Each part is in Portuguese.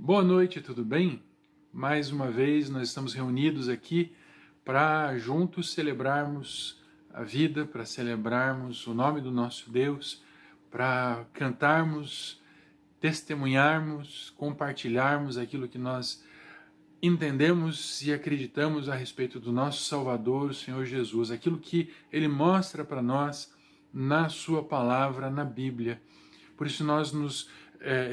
Boa noite, tudo bem? Mais uma vez nós estamos reunidos aqui para juntos celebrarmos a vida, para celebrarmos o nome do nosso Deus, para cantarmos, testemunharmos, compartilharmos aquilo que nós entendemos e acreditamos a respeito do nosso Salvador, o Senhor Jesus, aquilo que Ele mostra para nós na Sua palavra, na Bíblia. Por isso nós nos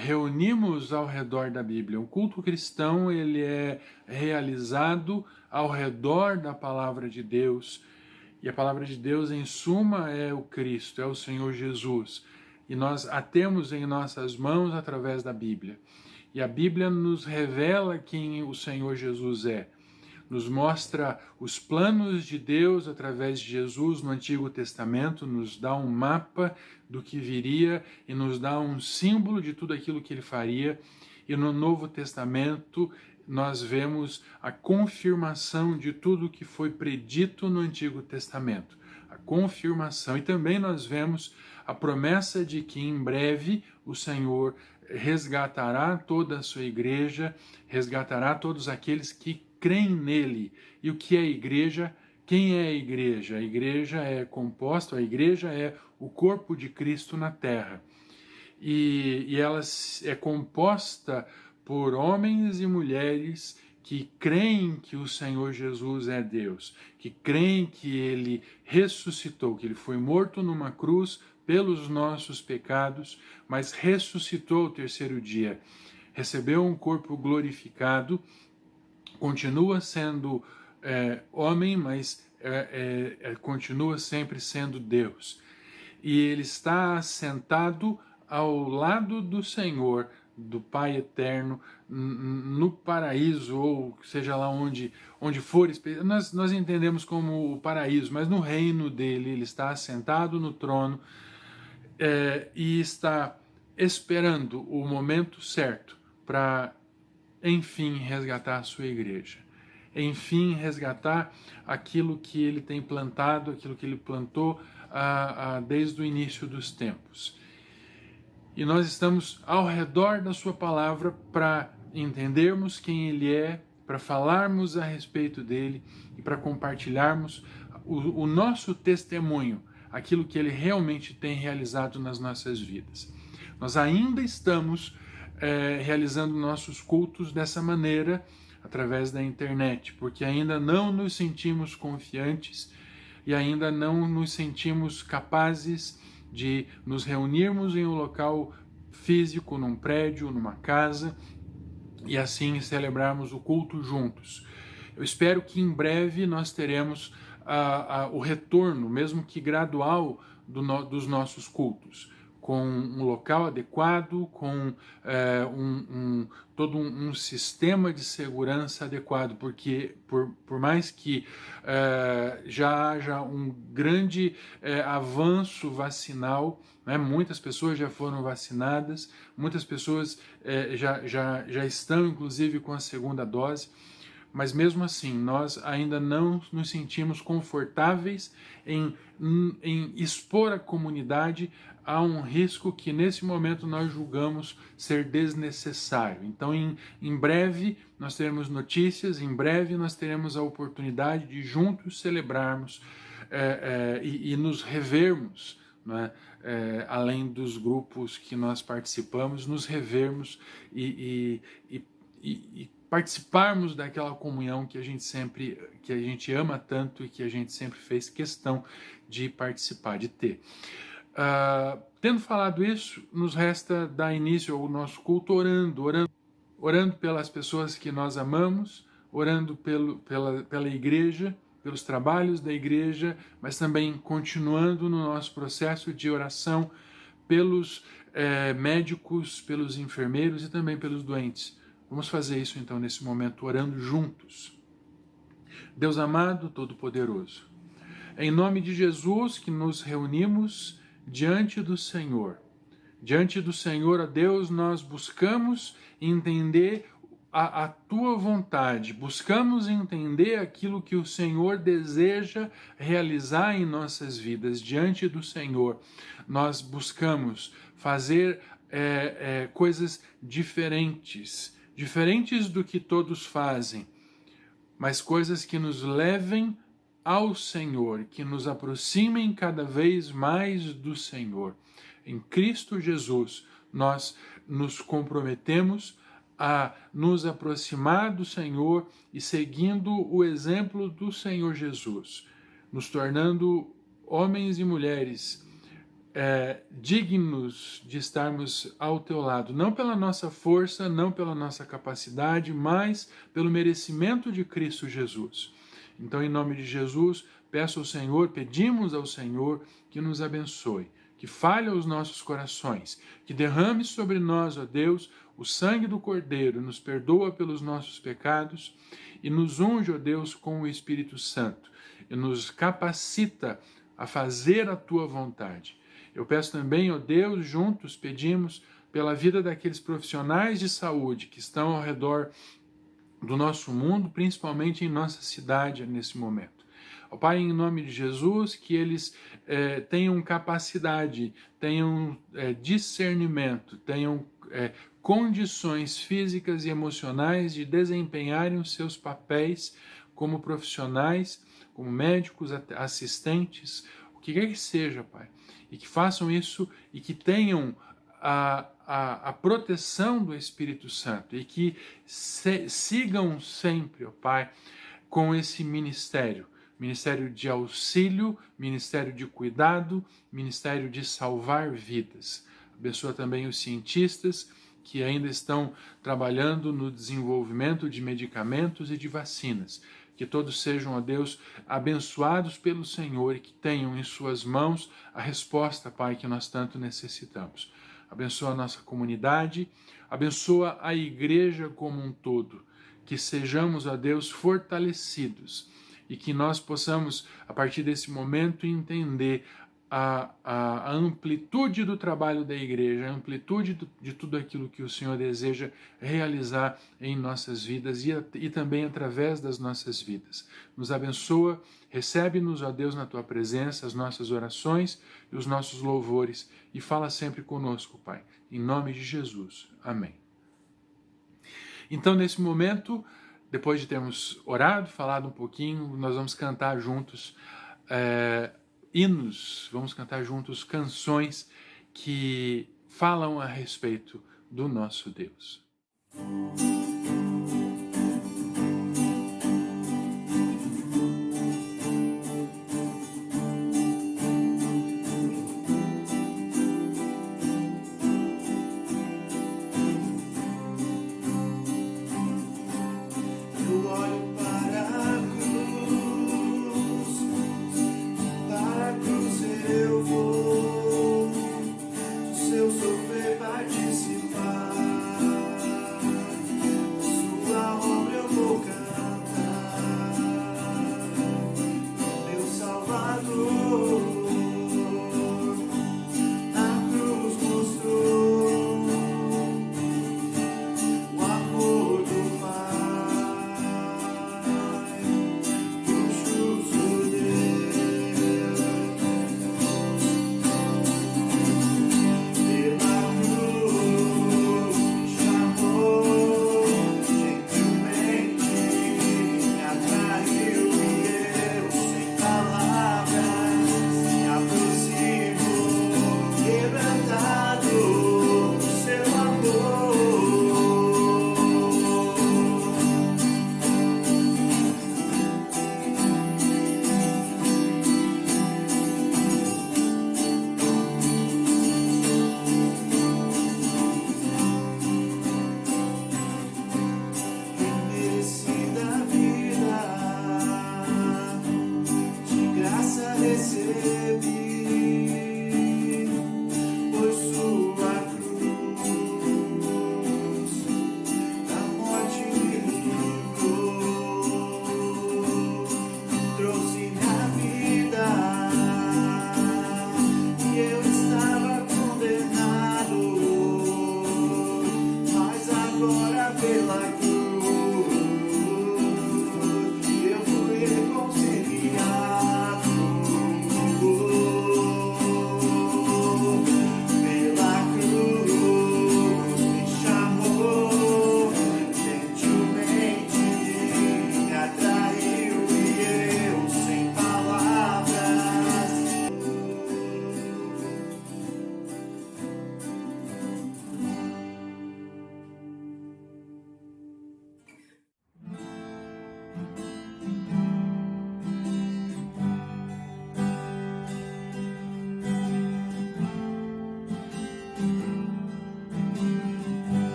reunimos ao redor da Bíblia. O culto cristão ele é realizado ao redor da palavra de Deus. E a palavra de Deus, em suma, é o Cristo, é o Senhor Jesus. E nós a temos em nossas mãos através da Bíblia. E a Bíblia nos revela quem o Senhor Jesus é. Nos mostra os planos de Deus através de Jesus no Antigo Testamento, nos dá um mapa do que viria e nos dá um símbolo de tudo aquilo que ele faria. E no Novo Testamento nós vemos a confirmação de tudo que foi predito no Antigo Testamento. A confirmação. E também nós vemos a promessa de que em breve o Senhor resgatará toda a sua igreja, resgatará todos aqueles que creem nele. E o que é a igreja? Quem é a igreja? A igreja é composta, a igreja é o corpo de Cristo na terra. E ela é composta por homens e mulheres que creem que o Senhor Jesus é Deus, que creem que ele ressuscitou, que ele foi morto numa cruz pelos nossos pecados, mas ressuscitou ao terceiro dia, recebeu um corpo glorificado, continua sendo homem, mas continua sempre sendo Deus. E ele está assentado ao lado do Senhor, do Pai Eterno, no paraíso, ou seja lá onde for, nós entendemos como o paraíso, mas no reino dele, ele está assentado no trono e está esperando o momento certo para, enfim, resgatar a sua igreja. Enfim, resgatar aquilo que ele tem plantado, aquilo que ele plantou desde o início dos tempos. E nós estamos ao redor da sua palavra para entendermos quem ele é, para falarmos a respeito dele e para compartilharmos o nosso testemunho, aquilo que ele realmente tem realizado nas nossas vidas. Nós ainda estamos realizando nossos cultos dessa maneira, através da internet, porque ainda não nos sentimos confiantes e ainda não nos sentimos capazes de nos reunirmos em um local físico, num prédio, numa casa, e assim celebrarmos o culto juntos. Eu espero que em breve nós teremos o retorno, mesmo que gradual, dos nossos cultos, com um local adequado, com todo um sistema de segurança adequado, porque por mais que já haja um grande avanço vacinal, né, muitas pessoas já foram vacinadas, muitas pessoas já estão inclusive com a segunda dose, mas mesmo assim nós ainda não nos sentimos confortáveis em expor a comunidade a um risco que nesse momento nós julgamos ser desnecessário. Então em breve nós teremos notícias, em breve nós teremos a oportunidade de juntos celebrarmos e nos revermos, né? Além dos grupos que nós participamos, nos revermos e participarmos daquela comunhão que a gente ama tanto e que a gente sempre fez questão de participar, de ter. Tendo falado isso, nos resta dar início ao nosso culto orando pelas pessoas que nós amamos, orando pela igreja, pelos trabalhos da igreja, mas também continuando no nosso processo de oração pelos médicos, pelos enfermeiros e também pelos doentes. Vamos fazer isso então nesse momento, orando juntos. Deus amado, todo-poderoso, em nome de Jesus que nos reunimos diante do Senhor. Diante do Senhor, ó Deus, nós buscamos entender a tua vontade, buscamos entender aquilo que o Senhor deseja realizar em nossas vidas. Diante do Senhor, nós buscamos fazer coisas diferentes diferentes do que todos fazem, mas coisas que nos levem ao Senhor, que nos aproximem cada vez mais do Senhor. Em Cristo Jesus, nós nos comprometemos a nos aproximar do Senhor e seguindo o exemplo do Senhor Jesus, nos tornando homens e mulheres dignos de estarmos ao teu lado, não pela nossa força, não pela nossa capacidade, mas pelo merecimento de Cristo Jesus. Então, em nome de Jesus, pedimos ao Senhor que nos abençoe, que fale aos nossos corações, que derrame sobre nós, ó Deus, o sangue do Cordeiro, nos perdoa pelos nossos pecados e nos unge, ó Deus, com o Espírito Santo e nos capacita a fazer a tua vontade. Eu peço também, ó Deus, juntos pedimos pela vida daqueles profissionais de saúde que estão ao redor do nosso mundo, principalmente em nossa cidade nesse momento. Ó Pai, em nome de Jesus, que eles tenham capacidade, tenham discernimento, tenham condições físicas e emocionais de desempenharem os seus papéis como profissionais, como médicos, assistentes, o que quer que seja, Pai, e que façam isso e que tenham a proteção do Espírito Santo e que sigam sempre, ó Pai, com esse ministério de auxílio, ministério de cuidado, ministério de salvar vidas. Abençoa também os cientistas que ainda estão trabalhando no desenvolvimento de medicamentos e de vacinas. Que todos sejam, ó Deus, abençoados pelo Senhor e que tenham em suas mãos a resposta, Pai, que nós tanto necessitamos. Abençoa a nossa comunidade, abençoa a igreja como um todo. Que sejamos, ó Deus, fortalecidos e que nós possamos, a partir desse momento, entender a amplitude do trabalho da igreja, a amplitude de tudo aquilo que o Senhor deseja realizar em nossas vidas e também através das nossas vidas. Nos abençoa, recebe-nos, ó Deus, na Tua presença, as nossas orações e os nossos louvores e fala sempre conosco, Pai. Em nome de Jesus. Amém. Então, nesse momento, depois de termos orado, falado um pouquinho, nós vamos cantar juntos hinos, vamos cantar juntos canções que falam a respeito do nosso Deus. Sofrer participar.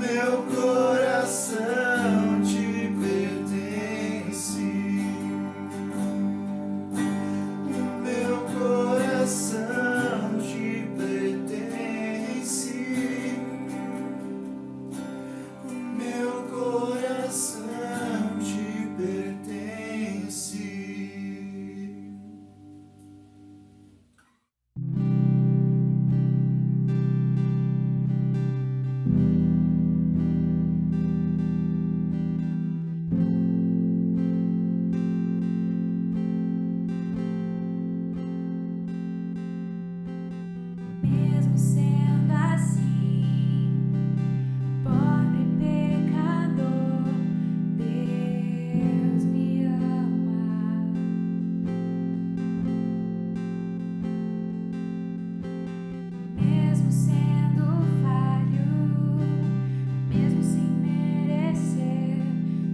meu coração te pertence. Meu coração te pertence. Meu coração te pertence. Mesmo sendo assim, pobre pecador, Deus me ama. Mesmo sendo falho, mesmo sem merecer,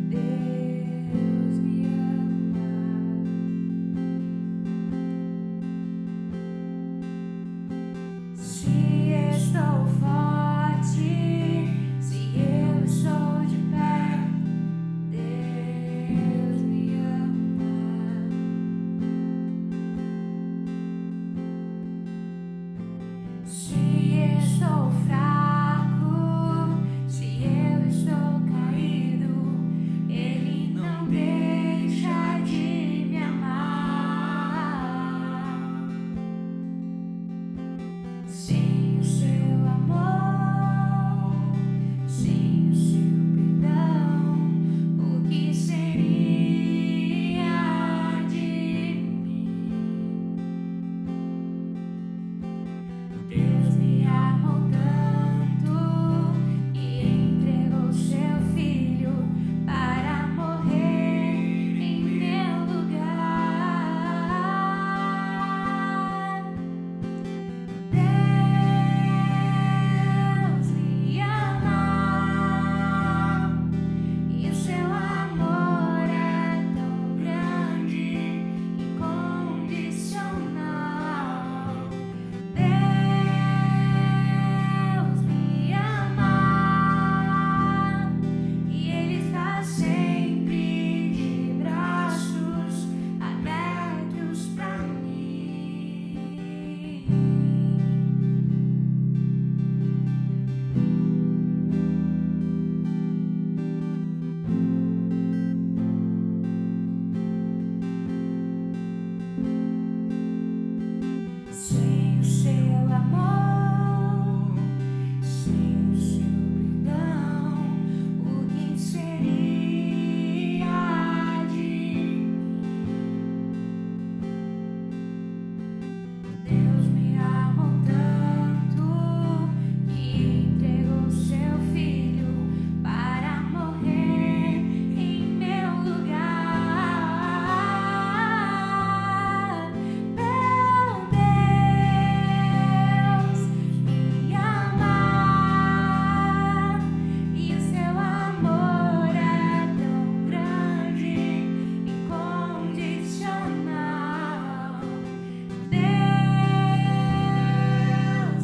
Deus me ama. Se estou forte, se eu estou de pé, Deus me ama. Se estou fraco, se eu estou caído, Ele não deixa de me amar. Sem o seu amor, sem o seu perdão, o que seria de mim? Deus me amou tanto e entregou seu filho para morrer em meu lugar. Deus me ama e o seu amor é tão grande, incondicional. Deus me ama e Ele está sempre de braços abertos para mim. Sem o seu amor, sem o seu perdão, o que seria de mim? Deus me amou tanto que entregou seu filho para morrer em meu lugar. Meu Deus me ama e o seu amor é tão grande, incondicional. Deus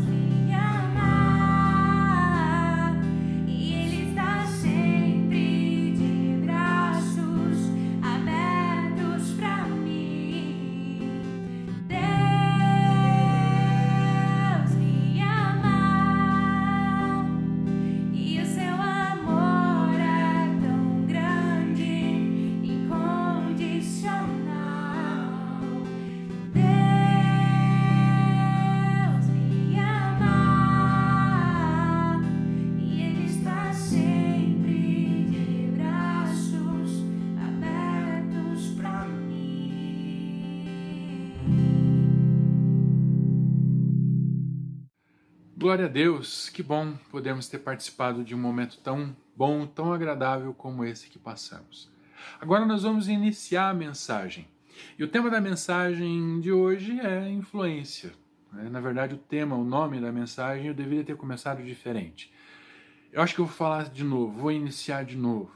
me ama e Ele está sempre de braços abertos para mim. Deus me ama e o seu amor é tão grande, incondicional. Deus me ama e Ele está sempre de braços abertos para mim. Glória a Deus, que bom podemos ter participado de um momento tão bom, tão agradável como esse que passamos. Agora nós vamos iniciar a mensagem. E o tema da mensagem de hoje é influência. Na verdade, o tema, o nome da mensagem, eu deveria ter começado diferente. Eu acho que eu vou falar de novo, vou iniciar de novo.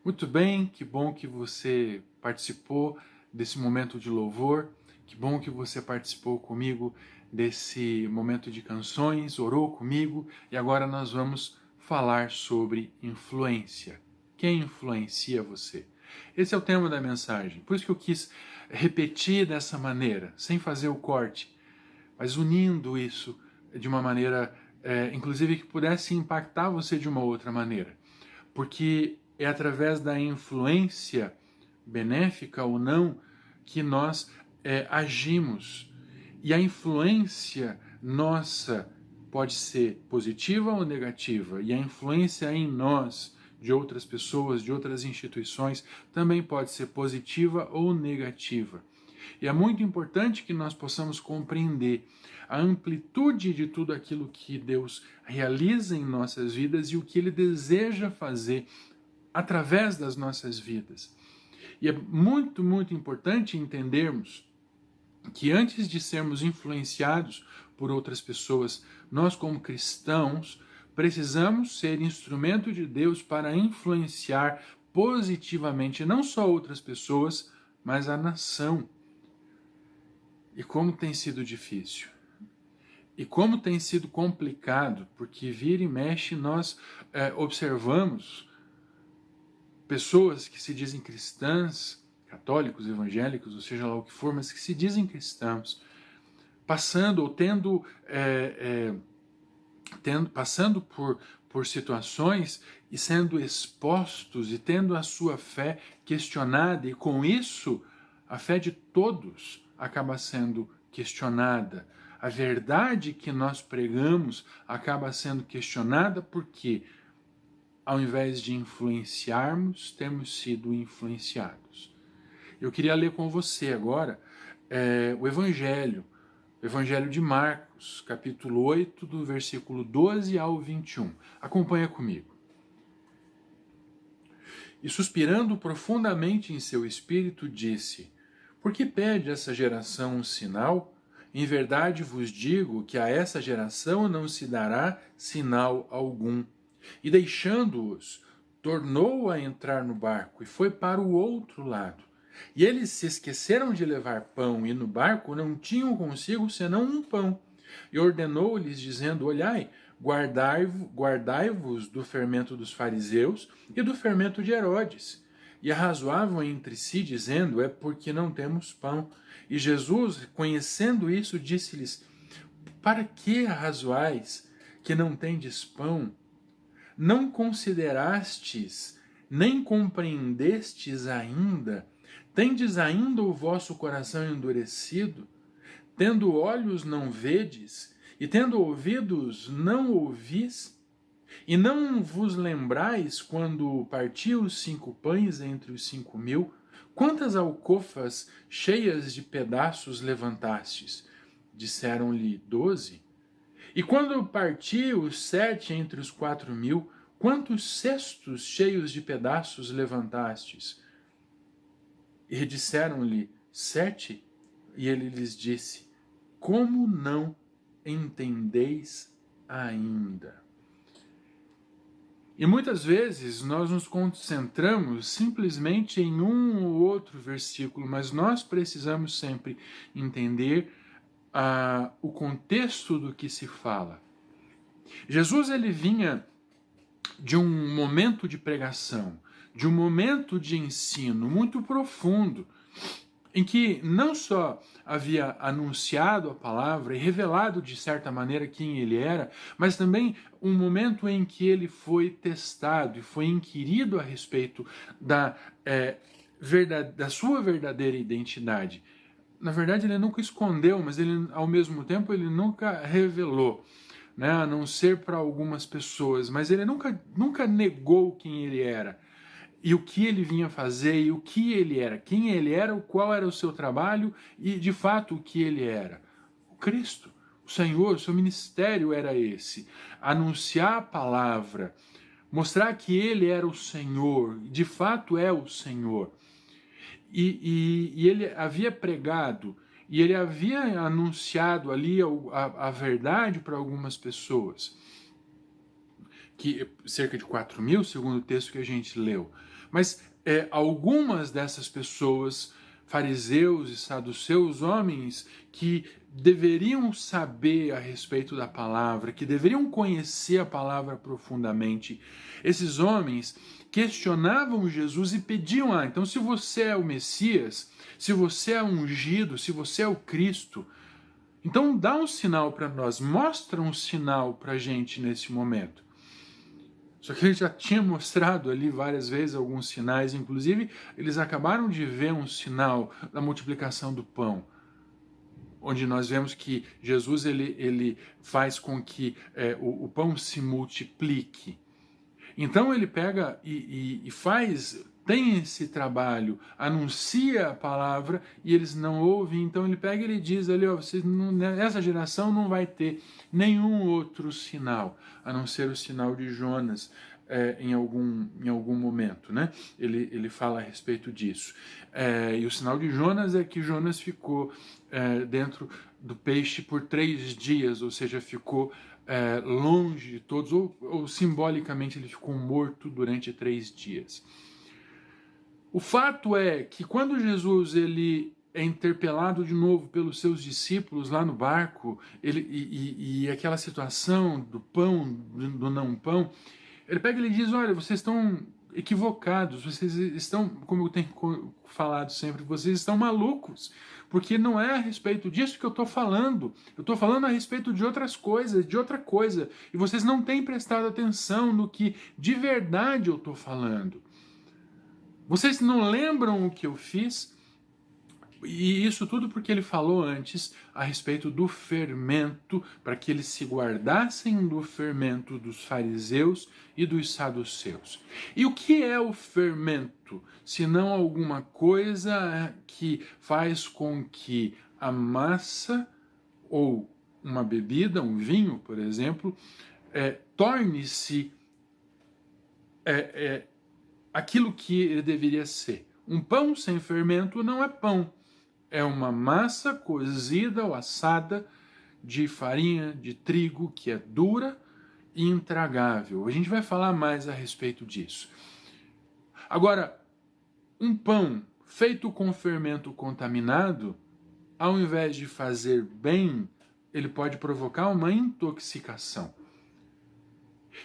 Muito bem, que bom que você participou desse momento de louvor, que bom que você participou comigo desse momento de canções, orou comigo, e agora nós vamos falar sobre influência. Quem influencia você? Esse é o tema da mensagem. Por isso que eu quis repetir dessa maneira, sem fazer o corte, mas unindo isso de uma maneira, inclusive, que pudesse impactar você de uma outra maneira. Porque é através da influência, benéfica ou não, que nós agimos. E a influência nossa pode ser positiva ou negativa. E a influência em nós, de outras pessoas, de outras instituições, também pode ser positiva ou negativa. E é muito importante que nós possamos compreender a amplitude de tudo aquilo que Deus realiza em nossas vidas e o que Ele deseja fazer através das nossas vidas. E é muito, muito importante entendermos que antes de sermos influenciados por outras pessoas, nós como cristãos precisamos ser instrumento de Deus para influenciar positivamente não só outras pessoas, mas a nação. E como tem sido difícil. E como tem sido complicado, porque vira e mexe nós observamos pessoas que se dizem cristãs, católicos, evangélicos, ou seja lá o que for, mas que se dizem cristãos, passando ou passando por situações e sendo expostos e tendo a sua fé questionada, e com isso a fé de todos acaba sendo questionada. A verdade que nós pregamos acaba sendo questionada porque, ao invés de influenciarmos, temos sido influenciados. Eu queria ler com você agora o Evangelho de Marcos, capítulo 8, do versículo 12 ao 21. Acompanha comigo. E suspirando profundamente em seu espírito, disse: Por que pede essa geração um sinal? Em verdade vos digo que a essa geração não se dará sinal algum. E deixando-os, tornou a entrar no barco e foi para o outro lado. E eles se esqueceram de levar pão, e no barco não tinham consigo senão um pão. E ordenou-lhes, dizendo: Olhai, guardai-vos do fermento dos fariseus e do fermento de Herodes. E arrazoavam entre si, dizendo: É porque não temos pão. E Jesus, conhecendo isso, disse-lhes: Para que arrazoais que não tendes pão? Não considerastes, nem compreendestes ainda? Tendes ainda o vosso coração endurecido? Tendo olhos não vedes, e tendo ouvidos não ouvis? E não vos lembrais quando parti os 5 pães entre os 5.000? Quantas alcofas cheias de pedaços levantastes? Disseram-lhe 12. E quando parti os 7 entre os 4.000, quantos cestos cheios de pedaços levantastes? E disseram-lhe 7. E ele lhes disse: Como não entendeis ainda? E muitas vezes nós nos concentramos simplesmente em um ou outro versículo, mas nós precisamos sempre entender o contexto do que se fala. Jesus, ele vinha de um momento de pregação, de um momento de ensino muito profundo, em que não só havia anunciado a palavra e revelado de certa maneira quem ele era, mas também um momento em que ele foi testado e foi inquirido a respeito da sua verdadeira identidade. Na verdade, ele nunca escondeu, mas ele, ao mesmo tempo, ele nunca revelou, né? A não ser para algumas pessoas, mas ele nunca negou quem ele era. E o que ele vinha fazer, e o que ele era, quem ele era, qual era o seu trabalho e, de fato, o que ele era. O Cristo, o Senhor, o seu ministério era esse. Anunciar a palavra, mostrar que ele era o Senhor, de fato é o Senhor. E ele havia pregado, e ele havia anunciado ali a verdade para algumas pessoas. Que cerca de 4.000, segundo o texto que a gente leu. Mas algumas dessas pessoas, fariseus e saduceus, homens que deveriam saber a respeito da palavra, que deveriam conhecer a palavra profundamente. Esses homens questionavam Jesus e pediam: então se você é o Messias, se você é ungido, se você é o Cristo, então dá um sinal para nós, mostra um sinal para a gente nesse momento. Só que ele já tinha mostrado ali várias vezes alguns sinais, inclusive eles acabaram de ver um sinal da multiplicação do pão, onde nós vemos que Jesus ele faz com que o pão se multiplique. Então ele pega e tem esse trabalho, anuncia a palavra e eles não ouvem, então ele pega e ele diz ali, essa geração não vai ter nenhum outro sinal, a não ser o sinal de Jonas em algum momento, né? Ele fala a respeito disso. E o sinal de Jonas é que Jonas ficou dentro do peixe por 3 dias, ou seja, ficou longe de todos, ou simbolicamente ele ficou morto durante 3 dias. O fato é que quando Jesus ele é interpelado de novo pelos seus discípulos lá no barco, e aquela situação do pão, do não pão, ele pega e ele diz: olha, vocês estão equivocados, vocês estão, como eu tenho falado sempre, vocês estão malucos, porque não é a respeito disso que eu estou falando a respeito de outras coisas, de outra coisa, e vocês não têm prestado atenção no que de verdade eu estou falando. Vocês não lembram o que eu fiz? E isso tudo porque ele falou antes a respeito do fermento, para que eles se guardassem do fermento dos fariseus e dos saduceus. E o que é o fermento? Se não alguma coisa que faz com que a massa ou uma bebida, um vinho, por exemplo, torne-se aquilo que ele deveria ser. Um pão sem fermento não é pão. É uma massa cozida ou assada de farinha de trigo que é dura e intragável. A gente vai falar mais a respeito disso. Agora, um pão feito com fermento contaminado, ao invés de fazer bem, ele pode provocar uma intoxicação.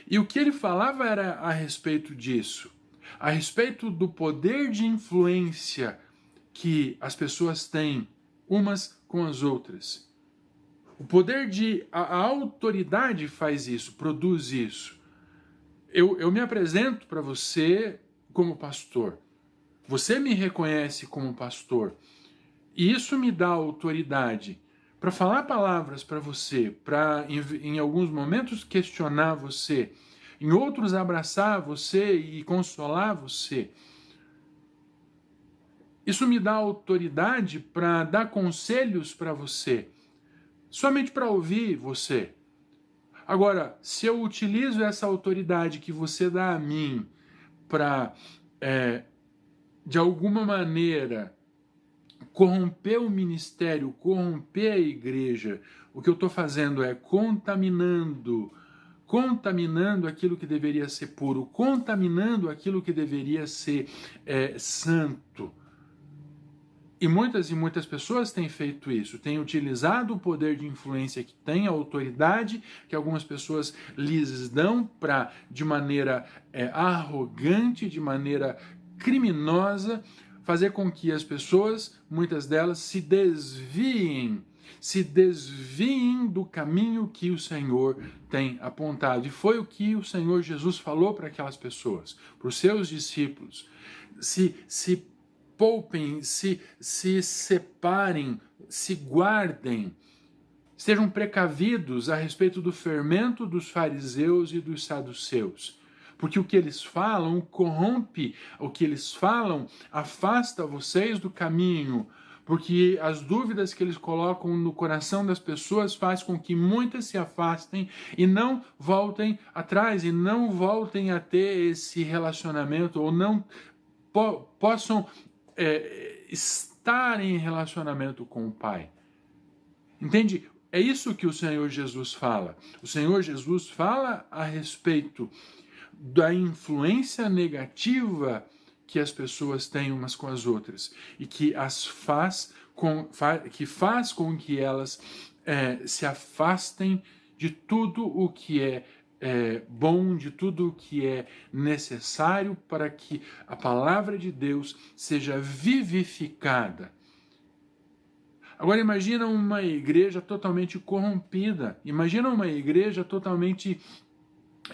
E o que ele falava era a respeito disso, a respeito do poder de influência que as pessoas têm umas com as outras. O poder a autoridade faz isso, produz isso. Eu me apresento para você como pastor. Você me reconhece como pastor. E isso me dá autoridade para falar palavras para você, para em alguns momentos questionar você, em outros abraçar você e consolar você. Isso me dá autoridade para dar conselhos para você, somente para ouvir você. Agora, se eu utilizo essa autoridade que você dá a mim para, de alguma maneira, corromper o ministério, corromper a igreja, o que eu estou fazendo é contaminando aquilo que deveria ser puro, contaminando aquilo que deveria ser santo. E muitas pessoas têm feito isso, têm utilizado o poder de influência que tem, a autoridade que algumas pessoas lhes dão para, de maneira arrogante, de maneira criminosa, fazer com que as pessoas, muitas delas, se desviem do caminho que o Senhor tem apontado. E foi o que o Senhor Jesus falou para aquelas pessoas, para os seus discípulos. Se poupem, se separem, se guardem, sejam precavidos a respeito do fermento dos fariseus e dos saduceus. Porque o que eles falam corrompe, o que eles falam afasta vocês do caminho, porque as dúvidas que eles colocam no coração das pessoas faz com que muitas se afastem e não voltem atrás, e não voltem a ter esse relacionamento, ou não possam estar em relacionamento com o Pai. Entende? É isso que o Senhor Jesus fala. O Senhor Jesus fala a respeito da influência negativa que as pessoas têm umas com as outras e que faz com que elas se afastem de tudo o que é bom, de tudo o que é necessário para que a palavra de Deus seja vivificada. Agora imagina uma igreja totalmente corrompida, imagina uma igreja totalmente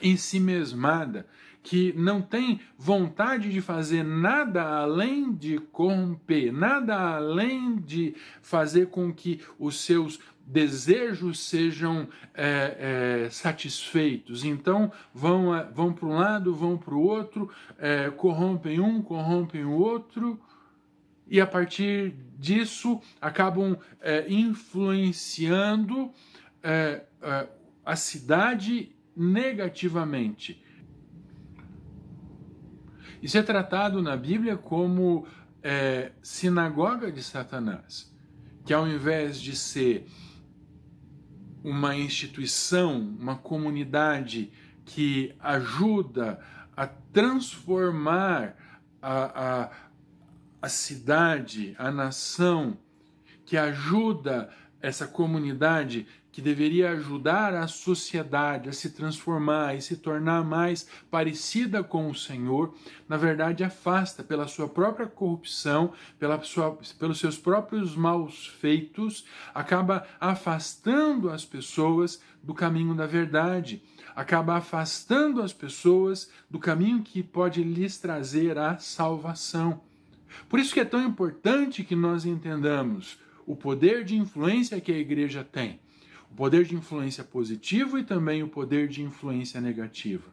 ensimesmada, que não tem vontade de fazer nada além de corromper, nada além de fazer com que os seus desejos sejam satisfeitos. Então vão para um lado, vão para o outro, corrompem um, corrompem o outro, e a partir disso acabam influenciando a cidade negativamente. Isso é tratado na Bíblia como sinagoga de Satanás, que ao invés de ser uma instituição, uma comunidade que ajuda a transformar a cidade, a nação, que ajuda essa comunidade, que deveria ajudar a sociedade a se transformar e se tornar mais parecida com o Senhor, na verdade afasta pela sua própria corrupção, pelos seus próprios maus feitos, acaba afastando as pessoas do caminho da verdade, acaba afastando as pessoas do caminho que pode lhes trazer a salvação. Por isso que é tão importante que nós entendamos o poder de influência que a igreja tem, o poder de influência positivo e também o poder de influência negativa.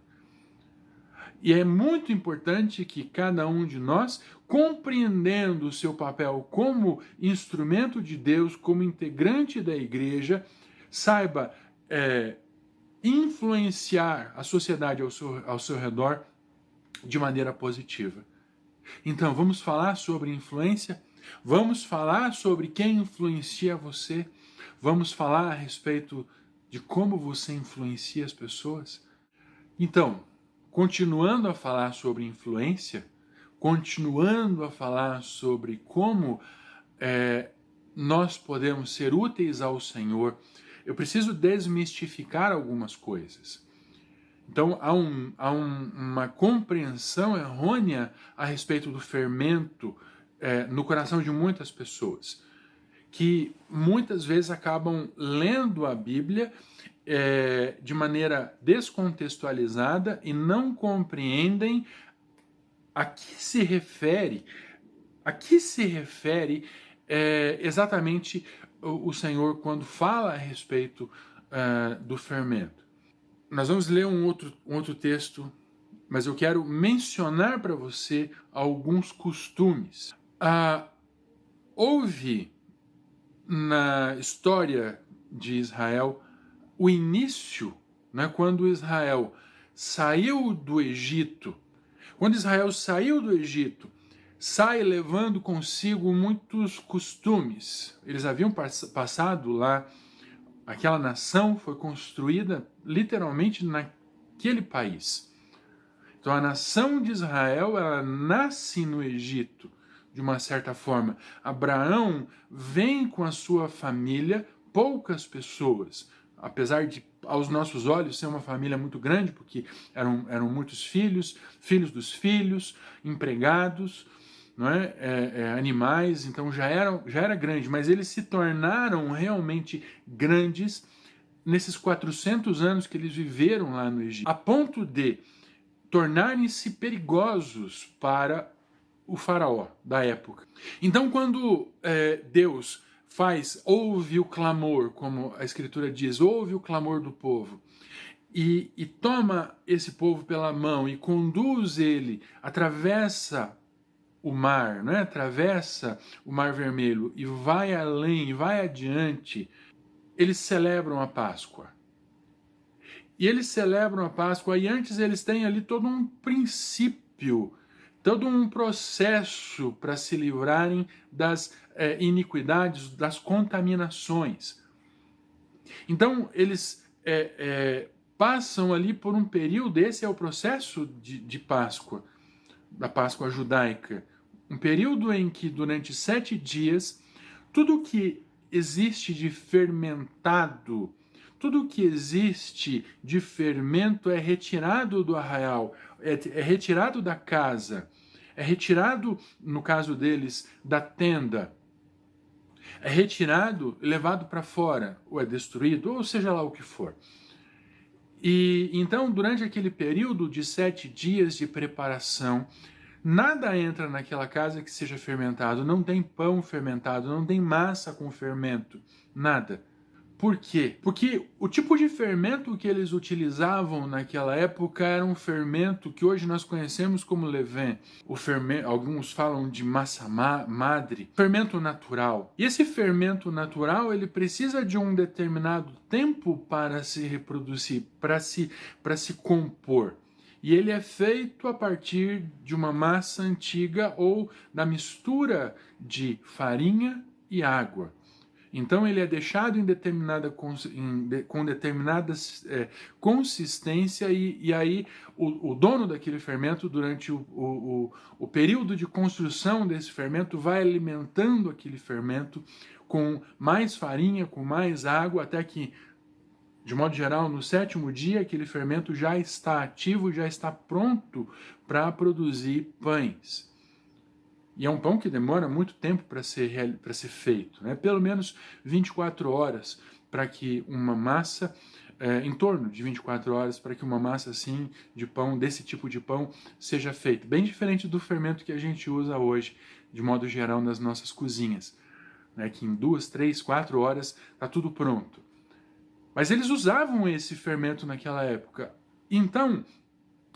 E é muito importante que cada um de nós, compreendendo o seu papel como instrumento de Deus, como integrante da igreja, saiba influenciar a sociedade ao seu redor de maneira positiva. Então, vamos falar sobre influência? Vamos falar sobre quem influencia você? Vamos falar a respeito de como você influencia as pessoas? Então, continuando a falar sobre influência, continuando a falar sobre como nós podemos ser úteis ao Senhor, eu preciso desmistificar algumas coisas. Então, há uma compreensão errônea a respeito do fermento no coração de muitas pessoas, que muitas vezes acabam lendo a Bíblia de maneira descontextualizada e não compreendem a que se refere exatamente o Senhor quando fala a respeito do fermento. Nós vamos ler um outro texto, mas eu quero mencionar para você alguns costumes. Houve na história de Israel o início, né, quando Israel saiu do Egito. Quando Israel saiu do Egito, sai levando consigo muitos costumes. Eles haviam passado lá. Aquela nação foi construída literalmente naquele país. Então a nação de Israel, ela nasce no Egito, de uma certa forma. Abraão vem com a sua família, poucas pessoas, apesar de, aos nossos olhos, ser uma família muito grande, porque eram muitos filhos, filhos dos filhos, empregados, não é? Animais, então já era grande, mas eles se tornaram realmente grandes nesses 400 anos que eles viveram lá no Egito, a ponto de tornarem-se perigosos para o faraó da época. Então, quando Deus ouve o clamor, como a Escritura diz, ouve o clamor do povo, e toma esse povo pela mão e conduz ele, atravessa o mar, né? Atravessa o Mar Vermelho e vai além, vai adiante, eles celebram a Páscoa. E eles celebram a Páscoa e antes eles têm ali todo um princípio, todo um processo para se livrarem das iniquidades, das contaminações. Então eles passam ali por um período, esse é o processo de Páscoa, da Páscoa judaica. Um período em que, durante 7 dias, tudo que existe de fermentado, tudo que existe de fermento é retirado do arraial, é retirado da casa, é retirado, no caso deles, da tenda, é retirado, levado para fora, ou é destruído, ou seja lá o que for. E então, durante aquele período de 7 dias de preparação, nada entra naquela casa que seja fermentado, não tem pão fermentado, não tem massa com fermento, nada. Por quê? Porque o tipo de fermento que eles utilizavam naquela época era um fermento que hoje nós conhecemos como levain. O fermento, alguns falam de massa madre, fermento natural. E esse fermento natural, ele precisa de um determinado tempo para se reproduzir, para se compor. E ele é feito a partir de uma massa antiga ou da mistura de farinha e água. Então ele é deixado com determinada consistência e aí o dono daquele fermento, durante o período de construção desse fermento, vai alimentando aquele fermento com mais farinha, com mais água, até que, de modo geral, no 7º dia, aquele fermento já está ativo, já está pronto para produzir pães. E é um pão que demora muito tempo para ser feito, né? Pelo menos 24 horas para que uma massa, em torno de 24 horas, para que uma massa assim de pão, desse tipo de pão, seja feita. Bem diferente do fermento que a gente usa hoje, de modo geral, nas nossas cozinhas, né? Que em 2, 3, 4 horas está tudo pronto. Mas eles usavam esse fermento naquela época. Então,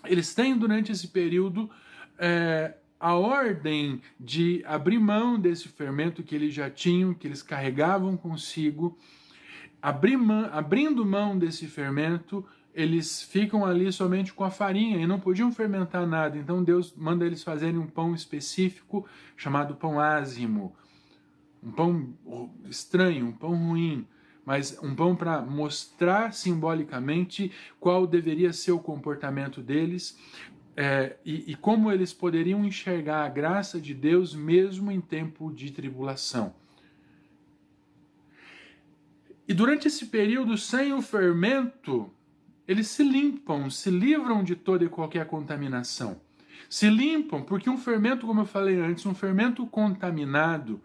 eles têm durante esse período a ordem de abrir mão desse fermento que eles já tinham, que eles carregavam consigo. Abrindo mão desse fermento, eles ficam ali somente com a farinha e não podiam fermentar nada. Então Deus manda eles fazerem um pão específico chamado pão ázimo. Um pão estranho, um pão ruim, mas um pão para mostrar simbolicamente qual deveria ser o comportamento deles, e como eles poderiam enxergar a graça de Deus mesmo em tempo de tribulação. E durante esse período, sem o fermento, eles se limpam, se livram de toda e qualquer contaminação. Se limpam, porque um fermento, como eu falei antes, um fermento contaminado,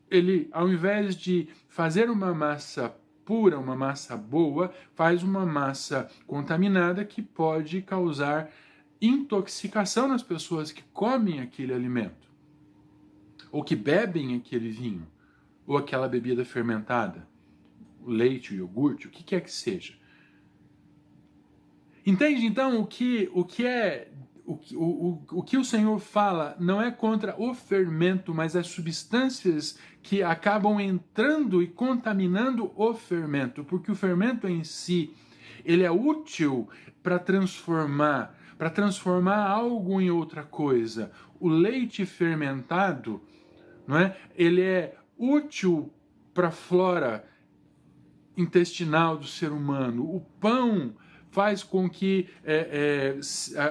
ele, ao invés de fazer uma massa pura, uma massa boa, faz uma massa contaminada que pode causar intoxicação nas pessoas que comem aquele alimento, ou que bebem aquele vinho, ou aquela bebida fermentada, o leite, o iogurte, o que quer que seja. Entende? Então, o que o Senhor fala não é contra o fermento, mas as substâncias que acabam entrando e contaminando o fermento, porque o fermento em si, ele é útil para transformar algo em outra coisa. O leite fermentado, não é? Ele é útil para a flora intestinal do ser humano. O pão faz com que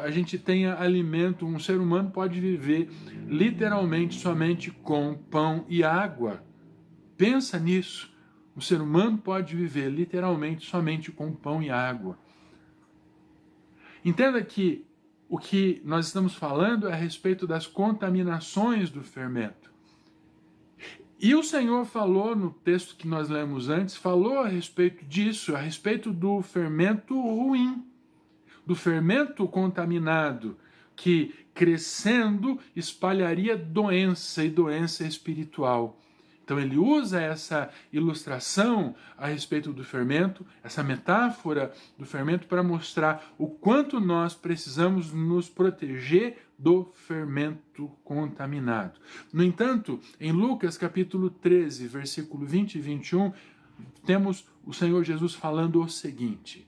a gente tenha alimento. Um ser humano pode viver literalmente somente com pão e água. Pensa nisso. Um ser humano pode viver literalmente somente com pão e água. Entenda que o que nós estamos falando é a respeito das contaminações do fermento. E o Senhor falou no texto que nós lemos antes, falou a respeito disso, a respeito do fermento ruim, do fermento contaminado, que crescendo espalharia doença e doença espiritual. Então ele usa essa ilustração a respeito do fermento, essa metáfora do fermento, para mostrar o quanto nós precisamos nos proteger do fermento contaminado. No entanto, em Lucas capítulo 13, versículo 20 e 21, temos o Senhor Jesus falando o seguinte: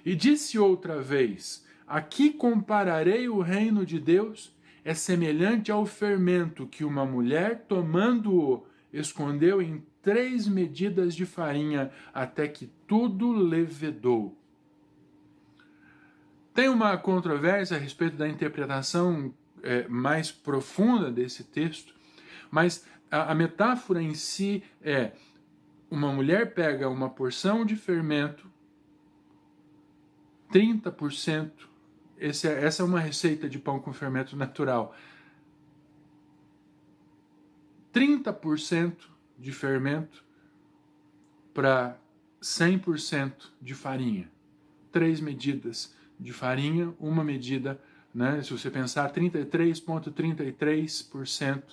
E disse outra vez, aqui compararei o reino de Deus, é semelhante ao fermento que uma mulher, tomando-o, escondeu em 3 medidas de farinha, até que tudo levedou. Tem uma controvérsia a respeito da interpretação mais profunda desse texto, mas a metáfora em si é: uma mulher pega uma porção de fermento, 30%, essa é uma receita de pão com fermento natural, 30% de fermento para 100% de farinha. 3 medidas de farinha, uma medida, né, se você pensar 33,33%,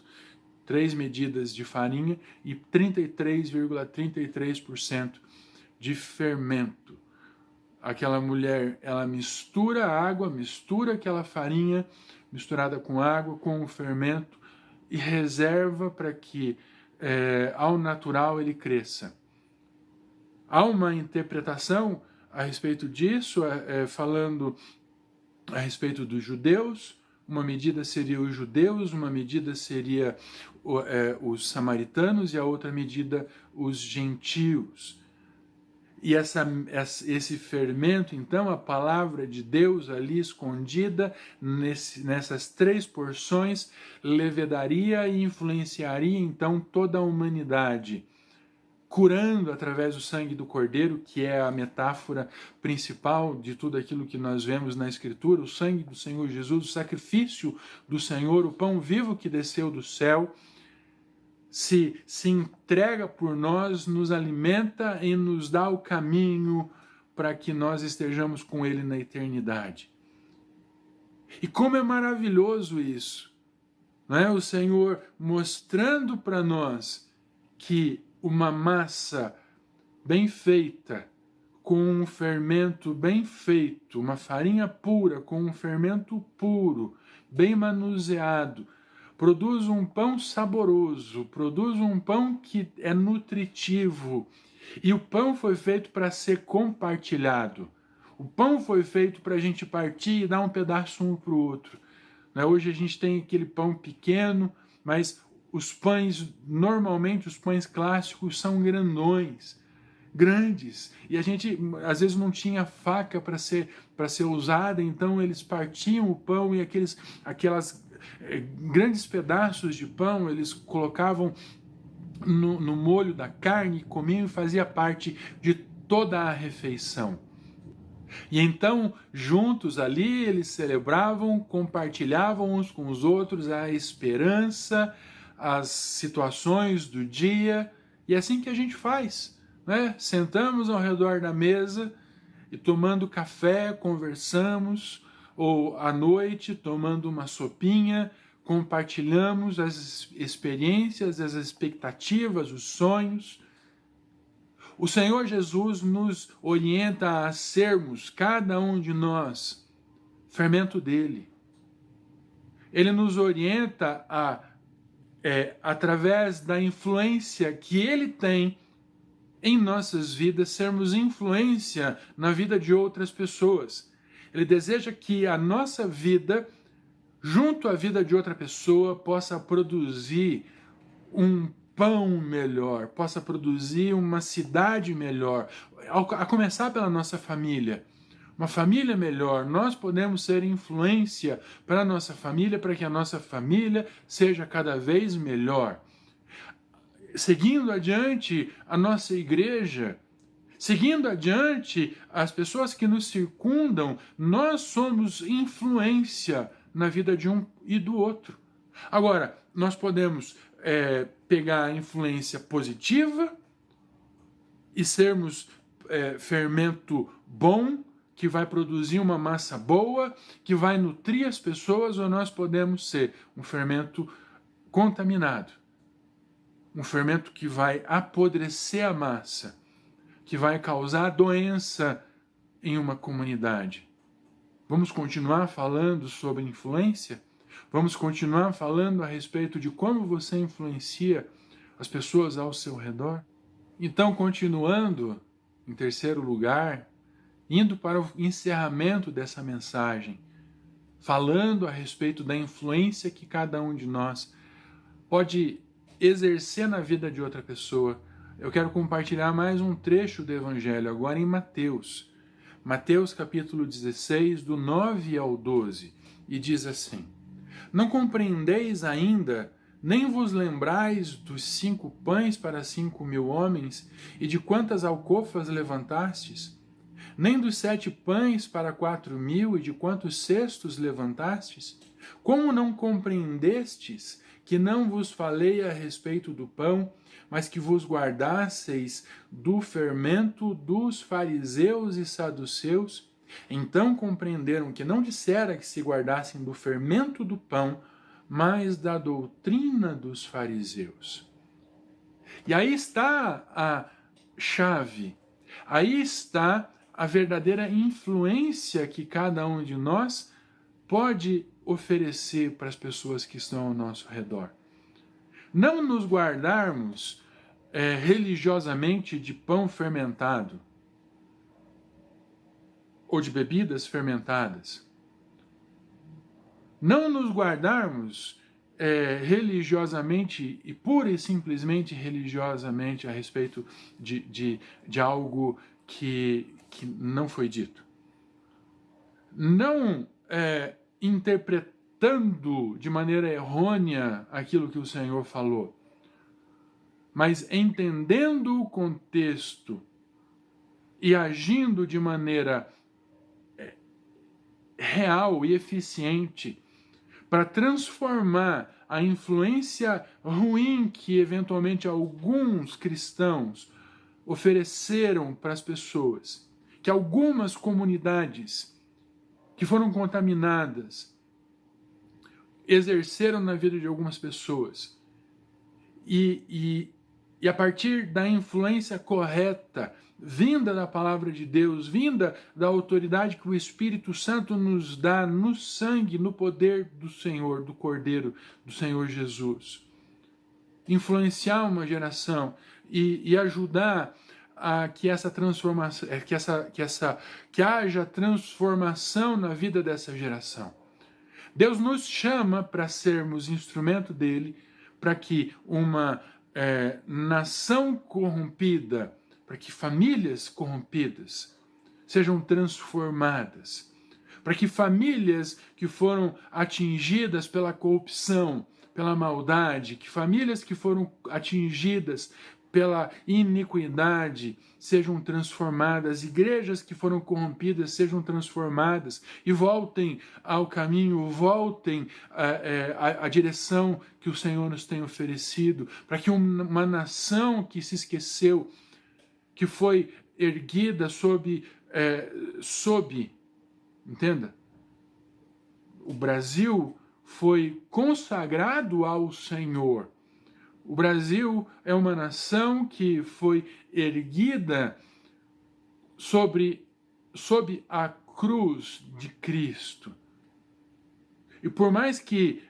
3 medidas de farinha e 33,33% de fermento. Aquela mulher, ela mistura a água, mistura aquela farinha misturada com água, com o fermento, e reserva para que ao natural ele cresça. Há uma interpretação a respeito disso, falando a respeito dos judeus. Uma medida seria os judeus, uma medida seria os samaritanos e a outra medida os gentios. E esse fermento, então, a palavra de Deus ali escondida nessas 3 porções, levedaria e influenciaria então toda a humanidade, curando através do sangue do Cordeiro, que é a metáfora principal de tudo aquilo que nós vemos na Escritura, o sangue do Senhor Jesus, o sacrifício do Senhor, o pão vivo que desceu do céu, se entrega por nós, nos alimenta e nos dá o caminho para que nós estejamos com Ele na eternidade. E como é maravilhoso isso, não é? O Senhor mostrando para nós que uma massa bem feita, com um fermento bem feito, uma farinha pura com um fermento puro, bem manuseado, produz um pão saboroso, produz um pão que é nutritivo. E o pão foi feito para ser compartilhado. O pão foi feito para a gente partir e dar um pedaço um para o outro. Hoje a gente tem aquele pão pequeno, mas os pães, normalmente os pães clássicos são grandões, grandes. E a gente, às vezes, não tinha faca para ser usada, então eles partiam o pão e aquelas grandes pedaços de pão eles colocavam no molho da carne, comiam e fazia parte de toda a refeição. E então, juntos ali, eles celebravam, compartilhavam uns com os outros a esperança, as situações do dia, e é assim que a gente faz, né? Sentamos ao redor da mesa e tomando café, conversamos, ou à noite, tomando uma sopinha, compartilhamos as experiências, as expectativas, os sonhos. O Senhor Jesus nos orienta a sermos, cada um de nós, fermento dele. Ele nos orienta através da influência que ele tem em nossas vidas, sermos influência na vida de outras pessoas. Ele deseja que a nossa vida, junto à vida de outra pessoa, possa produzir um pão melhor, possa produzir uma cidade melhor, a começar pela nossa família. Uma família melhor, nós podemos ser influência para a nossa família, para que a nossa família seja cada vez melhor. Seguindo adiante, a nossa igreja, seguindo adiante as pessoas que nos circundam, nós somos influência na vida de um e do outro. Agora, nós podemos pegar a influência positiva e sermos fermento bom, que vai produzir uma massa boa, que vai nutrir as pessoas, ou nós podemos ser um fermento contaminado, um fermento que vai apodrecer a massa, que vai causar doença em uma comunidade. Vamos continuar falando sobre influência? Vamos continuar falando a respeito de como você influencia as pessoas ao seu redor? Então, continuando, em terceiro lugar, indo para o encerramento dessa mensagem, falando a respeito da influência que cada um de nós pode exercer na vida de outra pessoa, eu quero compartilhar mais um trecho do Evangelho, agora em Mateus. Mateus capítulo 16, do 9 ao 12, e diz assim: Não compreendeis ainda, nem vos lembrais dos 5 pães para 5.000 homens, e de quantas alcofas levantastes? Nem dos 7 pães para 4.000, e de quantos cestos levantastes? Como não compreendestes que não vos falei a respeito do pão, mas que vos guardasseis do fermento dos fariseus e saduceus? Então compreenderam que não dissera que se guardassem do fermento do pão, mas da doutrina dos fariseus. E aí está a chave, aí está a verdadeira influência que cada um de nós pode oferecer para as pessoas que estão ao nosso redor. Não nos guardarmos religiosamente de pão fermentado ou de bebidas fermentadas. Não nos guardarmos religiosamente e pura e simplesmente religiosamente a respeito de algo que não foi dito. Não interpretando de maneira errônea aquilo que o Senhor falou, mas entendendo o contexto e agindo de maneira real e eficiente para transformar a influência ruim que eventualmente alguns cristãos ofereceram para as pessoas, que algumas comunidades que foram contaminadas exerceram na vida de algumas pessoas. E a partir da influência correta, vinda da palavra de Deus, vinda da autoridade que o Espírito Santo nos dá no sangue, no poder do Senhor, do Cordeiro, do Senhor Jesus. Influenciar uma geração e ajudar a que essa transformação, que haja transformação na vida dessa geração. Deus nos chama para sermos instrumento dele, para que uma nação corrompida, para que famílias corrompidas sejam transformadas, para que famílias que foram atingidas pela corrupção, pela maldade, que famílias que foram atingidas pela iniquidade sejam transformadas, igrejas que foram corrompidas sejam transformadas e voltem ao caminho, voltem à direção que o Senhor nos tem oferecido, para que uma nação que se esqueceu, que foi erguida sob, entenda, o Brasil foi consagrado ao Senhor. O Brasil é uma nação que foi erguida sob a cruz de Cristo. E por mais que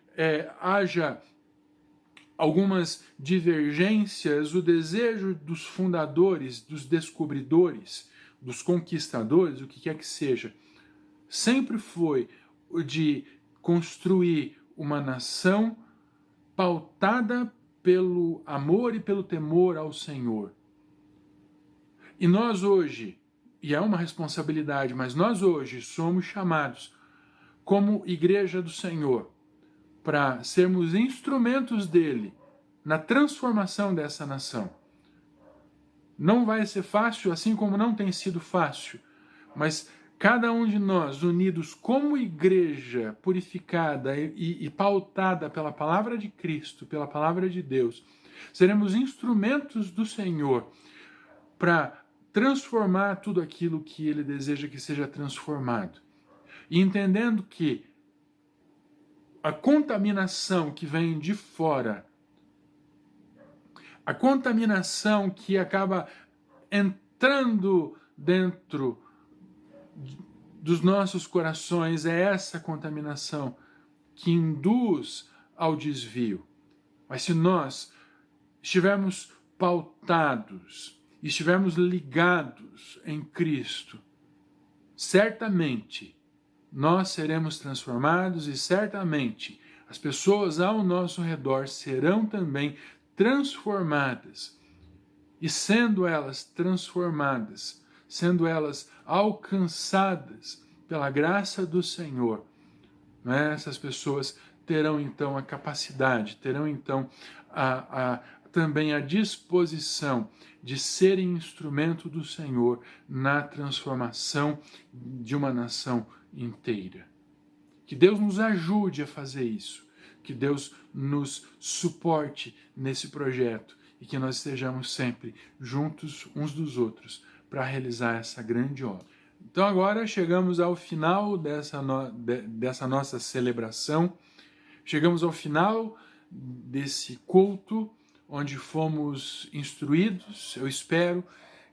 haja algumas divergências, o desejo dos fundadores, dos descobridores, dos conquistadores, o que quer que seja, sempre foi o de construir uma nação pautada pelo amor e pelo temor ao Senhor. E nós hoje, e é uma responsabilidade, mas nós hoje somos chamados como igreja do Senhor para sermos instrumentos dele na transformação dessa nação. Não vai ser fácil, assim como não tem sido fácil, mas cada um de nós, unidos como igreja purificada e pautada pela palavra de Cristo, pela palavra de Deus, seremos instrumentos do Senhor para transformar tudo aquilo que Ele deseja que seja transformado. E entendendo que a contaminação que vem de fora, a contaminação que acaba entrando dentro dos nossos corações, é essa contaminação que induz ao desvio. Mas se nós estivermos pautados, estivermos ligados em Cristo, certamente nós seremos transformados e certamente as pessoas ao nosso redor serão também transformadas. E sendo elas transformadas, sendo elas alcançadas pela graça do Senhor, essas pessoas terão então a capacidade, terão então também a disposição de serem instrumento do Senhor na transformação de uma nação inteira. Que Deus nos ajude a fazer isso, que Deus nos suporte nesse projeto e que nós estejamos sempre juntos uns dos outros para realizar essa grande obra. Então agora chegamos ao final dessa nossa celebração, chegamos ao final desse culto onde fomos instruídos. Eu espero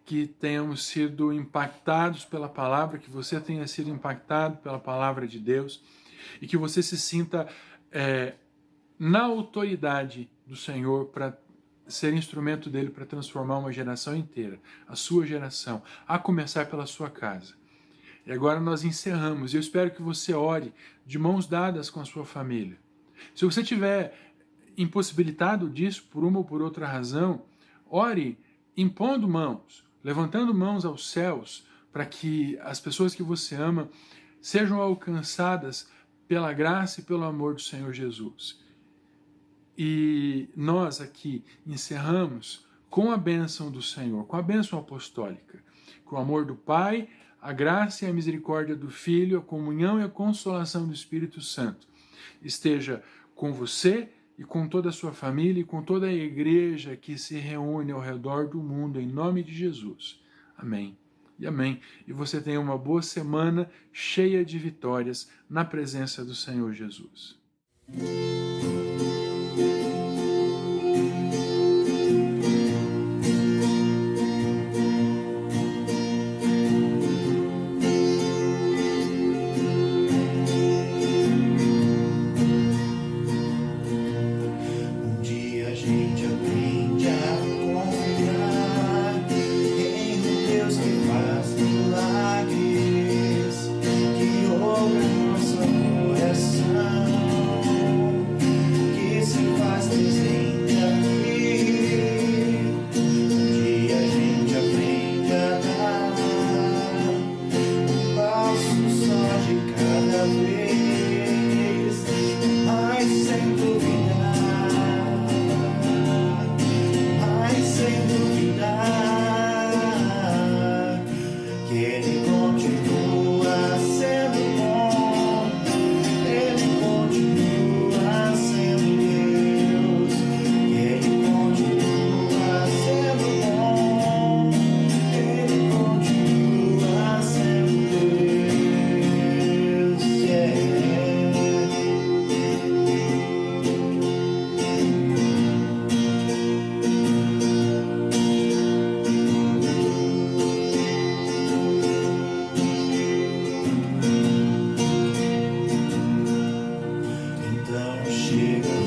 que tenhamos sido impactados pela palavra, que você tenha sido impactado pela palavra de Deus e que você se sinta na autoridade do Senhor para ser instrumento dele para transformar uma geração inteira, a sua geração, a começar pela sua casa. E agora nós encerramos. Eu espero que você ore de mãos dadas com a sua família. Se você tiver impossibilitado disso por uma ou por outra razão, ore impondo mãos, levantando mãos aos céus, para que as pessoas que você ama sejam alcançadas pela graça e pelo amor do Senhor Jesus. E nós aqui encerramos com a bênção do Senhor, com a bênção apostólica, com o amor do Pai, a graça e a misericórdia do Filho, a comunhão e a consolação do Espírito Santo esteja com você e com toda a sua família e com toda a igreja que se reúne ao redor do mundo, em nome de Jesus. Amém e amém. E você tenha uma boa semana cheia de vitórias na presença do Senhor Jesus. Chega